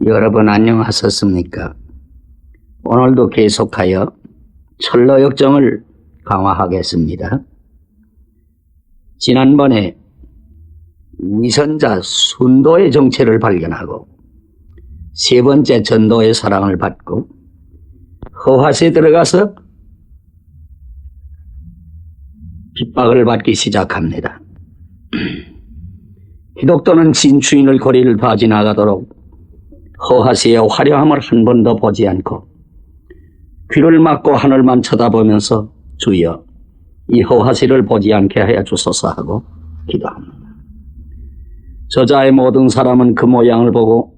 여러분 안녕하셨습니까? 오늘도 계속하여 철로 역정을 강화하겠습니다. 지난번에 위선자 순도의 정체를 발견하고 세 번째 전도의 사랑을 받고 허화시에 들어가서 핍박을 받기 시작합니다. 기독도는 진추인을 거리를 다 지나가도록 허하시의 화려함을 한 번도 보지 않고 귀를 막고 하늘만 쳐다보면서 주여 이 허하시를 보지 않게 하여 주소서 하고 기도합니다. 저자의 모든 사람은 그 모양을 보고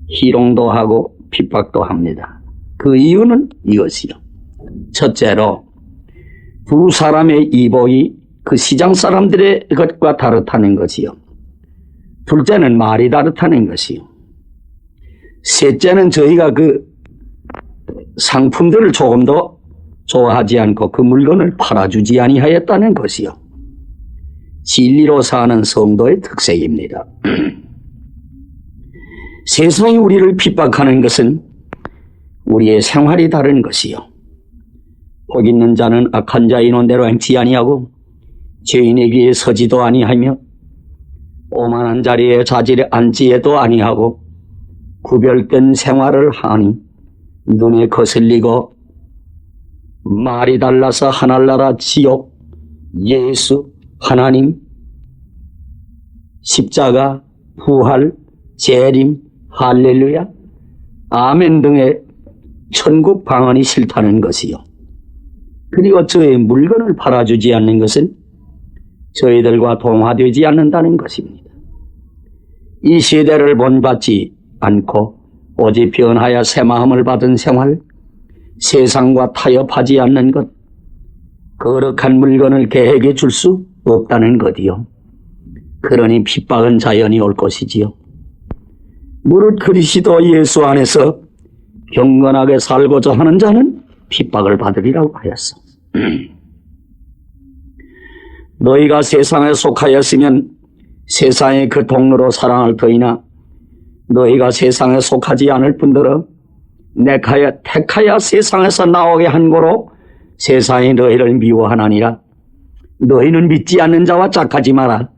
희롱도 하고 핍박도 합니다. 그 이유는 이것이요. 첫째로 두 사람의 이복이 그 시장 사람들의 것과 다르다는 것이요. 둘째는 말이 다르다는 것이요. 셋째는 저희가 그 상품들을 조금 더 좋아하지 않고 그 물건을 팔아주지 아니하였다는 것이요. 진리로 사는 성도의 특색입니다. 세상이 우리를 핍박하는 것은 우리의 생활이 다른 것이요. 복 있는 자는 악한 자의 논대로 행치 아니하고 죄인의 길에 서지도 아니하며 오만한 자리에 자질에 앉지에도 아니하고 구별된 생활을 하니 눈에 거슬리고 말이 달라서 하늘나라 지옥 예수 하나님 십자가 부활 재림 할렐루야 아멘 등의 천국 방언이 싫다는 것이요. 그리고 저의 물건을 팔아주지 않는 것은 저희들과 동화되지 않는다는 것입니다. 이 시대를 본받지 않고 오직 변하여 새 마음을 받은 생활, 세상과 타협하지 않는 것, 거룩한 물건을 계획해 줄 수 없다는 것이요. 그러니 핍박은 자연히 올 것이지요. 무릇 그리스도 예수 안에서 경건하게 살고자 하는 자는 핍박을 받으리라고 하였어. 너희가 세상에 속하였으면 세상의 그 동로로 사랑을 더이나 너희가 세상에 속하지 않을 뿐더러 택하여 세상에서 나오게 한 고로 세상이 너희를 미워하나니라. 너희는 믿지 않는 자와 짝하지 마라.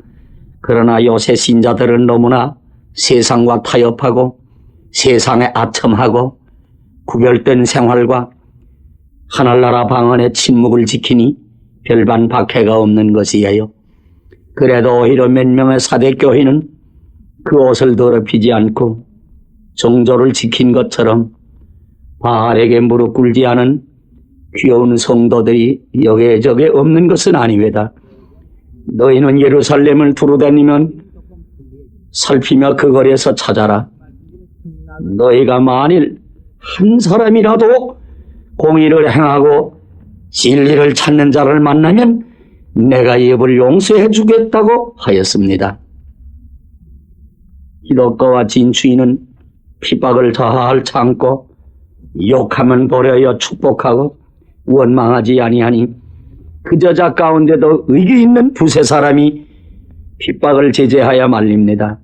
그러나 요새 신자들은 너무나 세상과 타협하고 세상에 아첨하고 구별된 생활과 하늘나라 방언의 침묵을 지키니 별반 박해가 없는 것이에요. 그래도 오히려 몇 명의 사대교회는 그 옷을 더럽히지 않고 정조를 지킨 것처럼 바알에게 무릎 꿇지 않은 귀여운 성도들이 여기저기 없는 것은 아니외다. 너희는 예루살렘을 두루다니면 살피며 그 거리에서 찾아라. 너희가 만일 한 사람이라도 공의를 행하고 진리를 찾는 자를 만나면 내가 예불 용서해 주겠다고 하였습니다. 기독교와 진추인은 핍박을 잘 참고 욕하면 도려여 축복하고 원망하지 아니하니 그 저자 가운데도 의기 있는 두세 사람이 핍박을 제재하여 말립니다.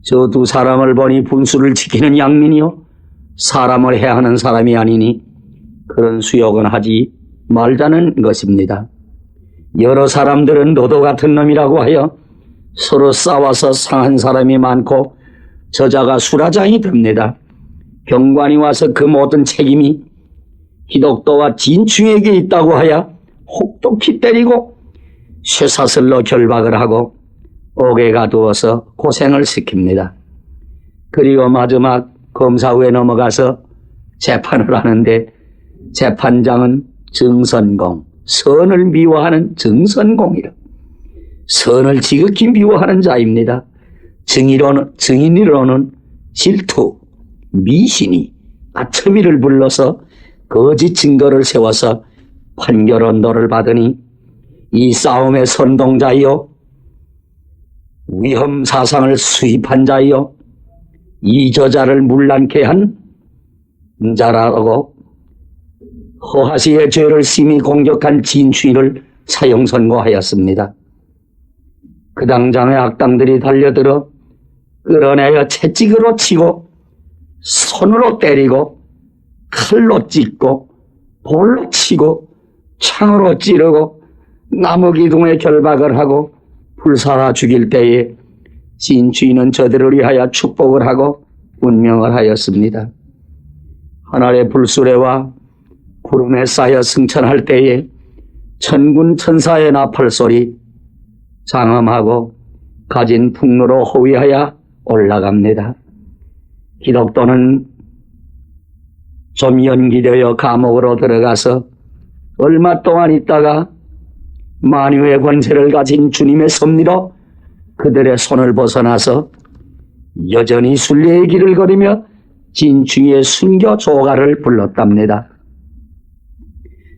저 두 사람을 보니 분수를 지키는 양민이요 사람을 해하는 사람이 아니니 그런 수욕은 하지 말자는 것입니다. 여러 사람들은 너도 같은 놈이라고 하여 서로 싸워서 상한 사람이 많고 저자가 수라장이 됩니다. 경관이 와서 그 모든 책임이 기독도와 진추에게 있다고 하여 혹독히 때리고 쇠사슬로 결박을 하고 옥에 가두어서 고생을 시킵니다. 그리고 마지막 검사후에 넘어가서 재판을 하는데 재판장은 정선공, 선을 미워하는 정선공이라. 선을 지극히 미워하는 자입니다. 증인으로는 질투, 미신이 아첨이를 불러서 거짓 증거를 세워서 판결 언도를 받으니 이 싸움의 선동자이요 위험 사상을 수입한 자이요 이 저자를 문란케 한 자라고 허하시의 죄를 심히 공격한 진추인을 사형 선고하였습니다. 그 당장의 악당들이 달려들어 끌어내어 채찍으로 치고 손으로 때리고 칼로 찢고 돌로 치고 창으로 찌르고 나무 기둥에 결박을 하고 불살아 죽일 때에 진주인은 저들을 위하여 축복을 하고 운명을 하였습니다. 하늘의 불수레와 구름에 쌓여 승천할 때에 천군 천사의 나팔소리 장엄하고 가진 풍로로 호위하여 올라갑니다. 기독도는 좀 연기되어 감옥으로 들어가서 얼마 동안 있다가 만유의 권세를 가진 주님의 섭리로 그들의 손을 벗어나서 여전히 순례의 길을 걸으며 진충의 순교 조가를 불렀답니다.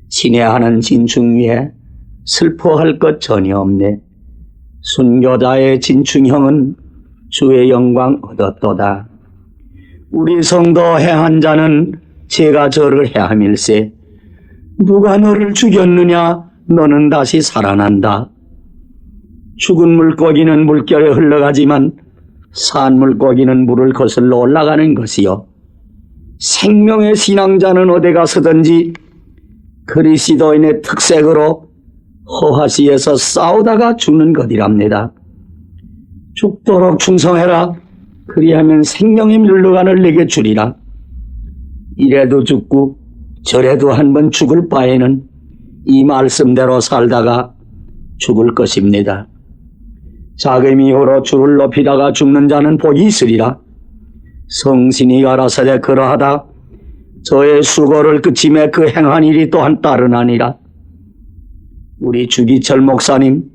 친애하는 진충 위에 슬퍼할 것 전혀 없네. 순교자의 진충형은 주의 영광 얻었도다. 우리 성도 해한 자는 제가 저를 해함일세. 누가 너를 죽였느냐? 너는 다시 살아난다. 죽은 물고기는 물결에 흘러가지만 산 물고기는 물을 거슬러 올라가는 것이요. 생명의 신앙자는 어디 가서든지 그리스도인의 특색으로 허화시에서 싸우다가 죽는 것이랍니다. 죽도록 충성해라. 그리하면 생명의 멸류관을 내게 주리라. 이래도 죽고 저래도 한 번 죽을 바에는 이 말씀대로 살다가 죽을 것입니다. 자금이 호로 주를 높이다가 죽는 자는 복이 있으리라. 성신이 가라사대 그러하다 저의 수고를 그침에 그 행한 일이 또한 따르나니라. 우리 주기철 목사님,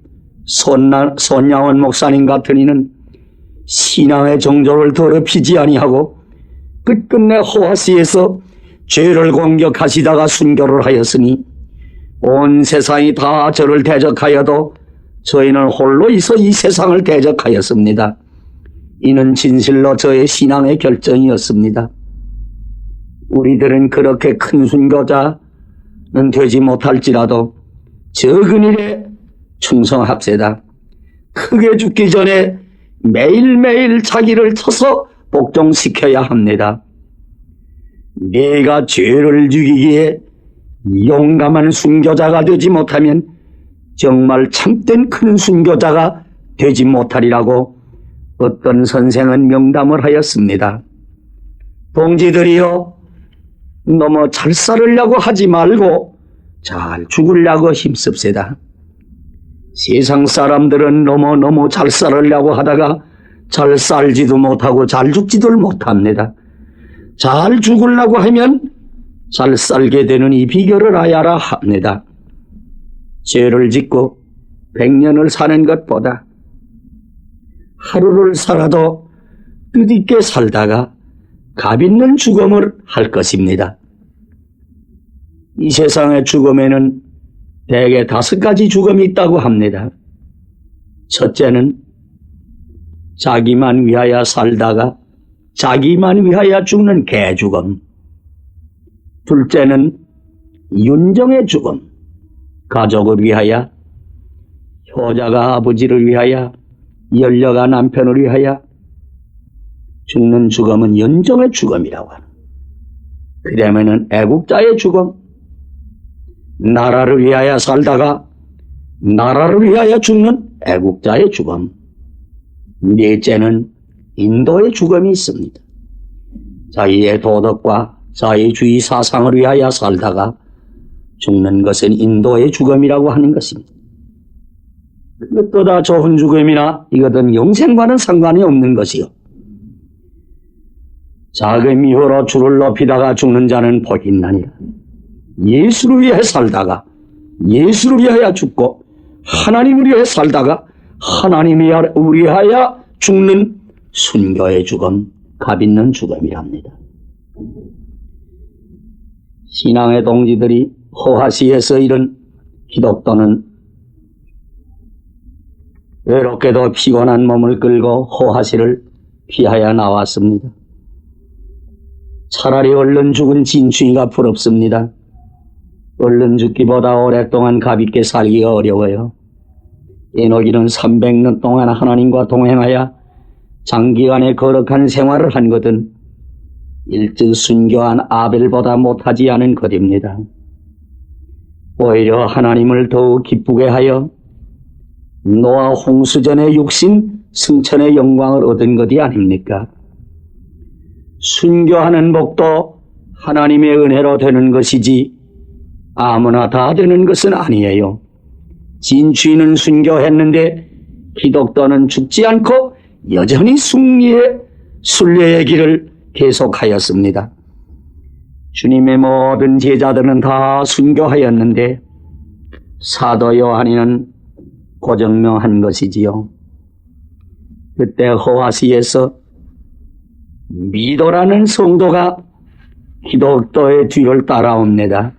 손양원 목사님 같은 이는 신앙의 정조를 더럽히지 아니하고 끝끝내 호화시에서 죄를 공격하시다가 순교를 하였으니 온 세상이 다 저를 대적하여도 저희는 홀로 있어 이 세상을 대적하였습니다. 이는 진실로 저의 신앙의 결정이었습니다. 우리들은 그렇게 큰 순교자는 되지 못할지라도 적은 일에 충성합세다. 크게 죽기 전에 매일매일 자기를 쳐서 복종시켜야 합니다. 내가 죄를 죽이기에 용감한 순교자가 되지 못하면 정말 참된 큰 순교자가 되지 못하리라고 어떤 선생은 명담을 하였습니다. 동지들이여, 너무 잘 살으려고 하지 말고 잘 죽으려고 힘씁시다. 세상 사람들은 너무 잘 살으려고 하다가 잘 살지도 못하고 잘 죽지도 못합니다. 잘 죽으려고 하면 잘 살게 되는 이 비결을 알아야 합니다. 죄를 짓고 100년을 사는 것보다 하루를 살아도 뜻있게 살다가 값있는 죽음을 할 것입니다. 이 세상의 죽음에는 대개 5가지 죽음이 있다고 합니다. 첫째는 자기만 위하여 살다가 자기만 위하여 죽는 개죽음. 둘째는 윤정의 죽음. 가족을 위하여, 효자가 아버지를 위하여, 연려가 남편을 위하여 죽는 죽음은 연정의 죽음이라고 하는. 그 다음에는 애국자의 죽음. 나라를 위하여 살다가 나라를 위하여 죽는 애국자의 죽음. 넷째는 인도의 죽음이 있습니다. 자기의 도덕과 자유주의 사상을 위하여 살다가 죽는 것은 인도의 죽음이라고 하는 것입니다. 그것보다 좋은 죽음이나 이것은 영생과는 상관이 없는 것이요. 작은 미호로 주를 높이다가 죽는 자는 복이 있나니라. 예수를 위해 살다가 예수를 위하여 죽고 하나님을 위해 살다가 하나님을 위하여 죽는 순교의 죽음, 값있는 죽음이랍니다. 신앙의 동지들이 호화시에서 이런 기독도는 외롭게도 피곤한 몸을 끌고 호화시를 피하여 나왔습니다. 차라리 얼른 죽은 진추이가 부럽습니다. 얼른 죽기보다 오랫동안 값있게 살기가 어려워요. 에노기는 300년 동안 하나님과 동행하여 장기간의 거룩한 생활을 한 것은 일찍 순교한 아벨보다 못하지 않은 것입니다. 오히려 하나님을 더욱 기쁘게 하여 노아 홍수전의 육신 승천의 영광을 얻은 것이 아닙니까? 순교하는 복도 하나님의 은혜로 되는 것이지 아무나 다 되는 것은 아니에요. 진주인은 순교했는데 기독교는 죽지 않고 여전히 승리의 순례의 길을 계속하였습니다. 주님의 모든 제자들은 다 순교하였는데 사도 요한이는 고정명한 것이지요. 그때 호화시에서 미도라는 성도가 기독교의 뒤를 따라옵니다.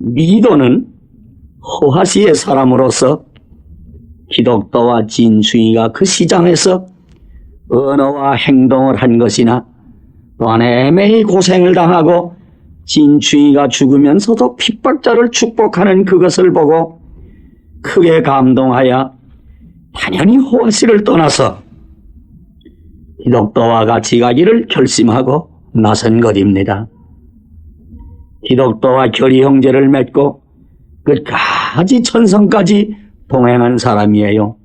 미도는 호화시의 사람으로서 기독교와 진주의가 그 시장에서 언어와 행동을 한 것이나 또한 애매히 고생을 당하고 진주의가 죽으면서도 핍박자를 축복하는 그것을 보고 크게 감동하여 당연히 호화시를 떠나서 기독교와 같이 가기를 결심하고 나선 것입니다. 기독교와 결의 형제를 맺고 끝까지 천성까지 동행한 사람이에요.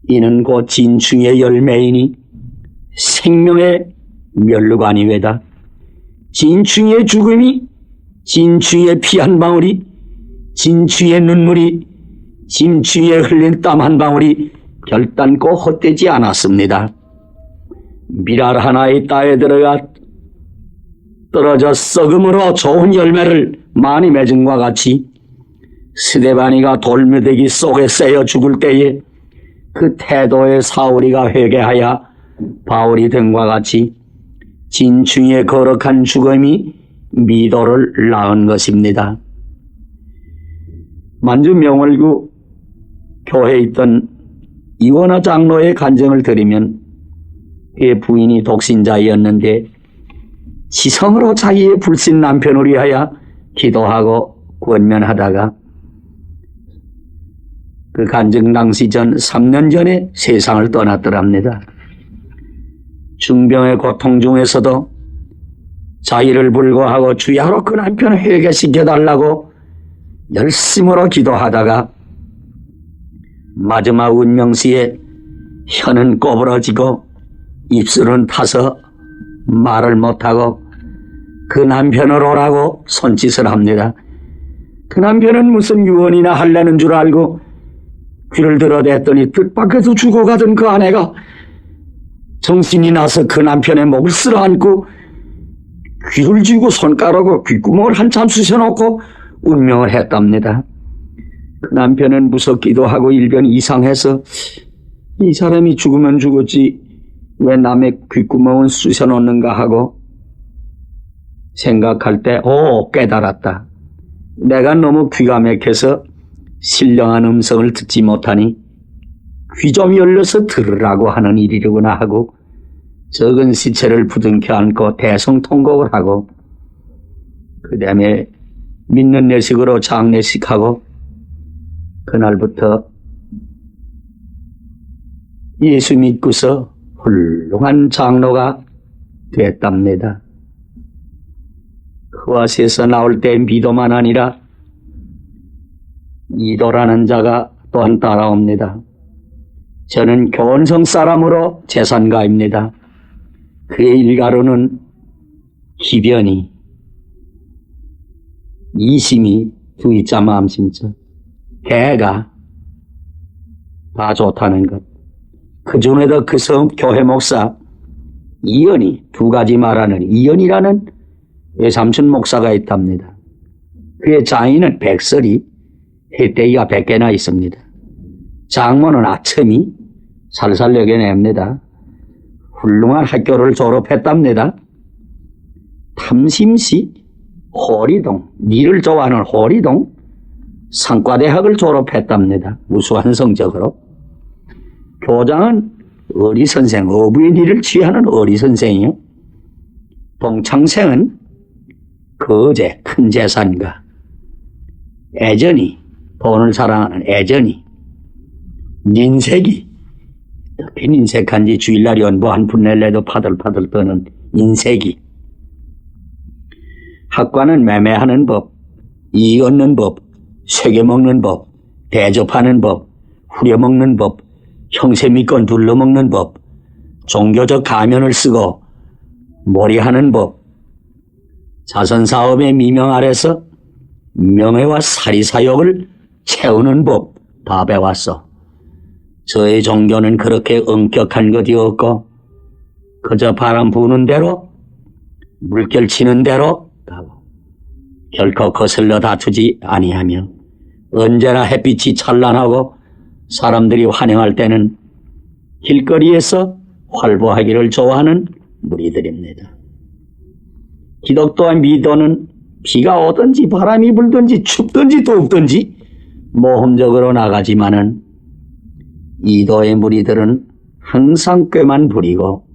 이는 곧 진충의 열매이니 생명의 면류관이외다. 진충의 죽음이 진충의 피 한 방울이 진충의 눈물이 진충의 흘린 땀 한 방울이 결단코 헛되지 않았습니다. 밀알 하나의 땅에 들어가 떨어져 썩음으로 좋은 열매를 많이 맺은 것 같이 스데바니가 돌무더기 속에 쓰여 죽을 때에 그 태도의 사울이가 회개하여 바울이 된 것 같이 진충의 거룩한 죽음이 미도를 낳은 것입니다. 만주 명월구 교회에 있던 이원화 장로의 간증을 들으면 그의 부인이 독신자였는데 지성으로 자기의 불신 남편을 위하여 기도하고 권면하다가 그 간증 당시 전 3년 전에 세상을 떠났더랍니다. 중병의 고통 중에서도 자기를 불구하고 주야로 그 남편을 회개시켜달라고 열심으로 기도하다가 마지막 운명시에 혀는 꼬부러지고 입술은 타서 말을 못하고 그 남편을 오라고 손짓을 합니다. 그 남편은 무슨 유언이나 하려는 줄 알고 귀를 들어댔더니 뜻밖에도 죽어가던 그 아내가 정신이 나서 그 남편의 목을 쓸어안고 귀를 쥐고 손가락으로 귓구멍을 한참 쑤셔놓고 운명을 했답니다. 그 남편은 무섭기도 하고 일변 이상해서 이 사람이 죽으면 죽었지 왜 남의 귓구멍을 쑤셔놓는가 하고 생각할 때 깨달았다. 내가 너무 귀가 막혀서 신령한 음성을 듣지 못하니 귀 좀 열려서 들으라고 하는 일이로구나 하고 적은 시체를 부둥켜 안고 대성통곡을 하고 그 다음에 믿는 내식으로 장례식하고 그날부터 예수 믿고서 훌륭한 장로가 됐답니다. 흐와시에서 나올 때 미도만 아니라 이도라는 자가 또한 따라옵니다. 저는 교원성 사람으로 재산가입니다. 그의 일가로는 기변이, 이심이, 두이자 마음심자, 개가 다 좋다는 것. 그 중에도 그 교회 목사 이연이 두 가지 말하는 이연이라는 외삼촌 목사가 있답니다. 그의 장인은 백설이 해대기가 100개나 있습니다. 장모는 아첨이 살살 여겨냅니다. 훌륭한 학교를 졸업했답니다. 탐심시 호리동, 니를 좋아하는 호리동 상과대학을 졸업했답니다. 우수한 성적으로. 교장은 어리선생, 어부의 일을 취하는 어리선생이요. 동창생은 거제, 큰 재산가. 애전이, 돈을 사랑하는 애전이. 인색이 어떻게 인색한지 주일날 연보 한 푼 낼래도 파들파들 떠는 인색이. 학과는 매매하는 법, 이익 얻는 법, 새겨 먹는 법, 대접하는 법, 후려먹는 법, 형세 믿건 둘러먹는 법, 종교적 가면을 쓰고 몰이하는 법, 자선사업의 미명 아래서 명예와 사리사욕을 채우는 법 다 배웠어. 저의 종교는 그렇게 엄격한 것이 없고 그저 바람 부는 대로 물결 치는 대로 가고 결코 거슬러 다투지 아니하며 언제나 햇빛이 찬란하고 사람들이 환영할 때는 길거리에서 활보하기를 좋아하는 무리들입니다. 기독교와 미도는 비가 오든지 바람이 불든지 춥든지 덥든지 모험적으로 나가지만은 이도의 무리들은 항상 꾀만 부리고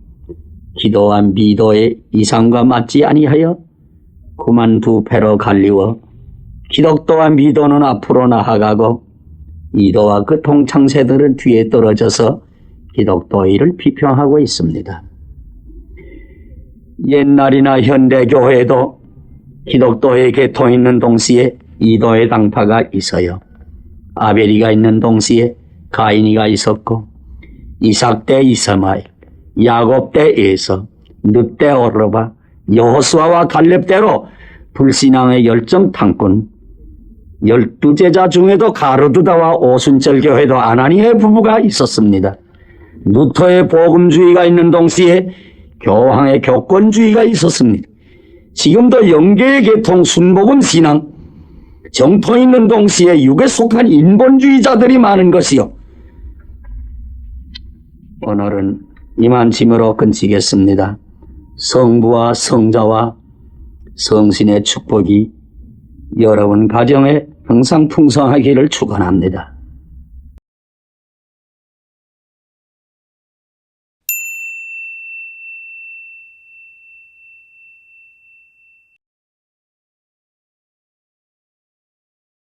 기도와 미도의 이상과 맞지 아니하여 그만 두 패로 갈리워 기독교와 미도는 앞으로 나아가고 이도와 그 동창세들은 뒤에 떨어져서 기독교의 일을 비평하고 있습니다. 옛날이나 현대교회도 기독교의 계통 있는 동시에 이도의 당파가 있어요. 아벨이가 있는 동시에 가인이가 있었고 이삭 때 이스마엘, 야곱 때 에서, 룻 때 오르바, 여호수아와 갈렙 때로 불신앙의 열정 탕꾼 12제자 중에도 가르두다와 오순절 교회도 아나니의 부부가 있었습니다. 루터의 복음주의가 있는 동시에 교황의 교권주의가 있었습니다. 지금도 영계의 계통 순복음 신앙 정통 있는 동시에 육에 속한 인본주의자들이 많은 것이요. 오늘은 이만침으로 끝이겠습니다. 성부와 성자와 성신의 축복이 여러분 가정에 항상 풍성하기를 축원합니다.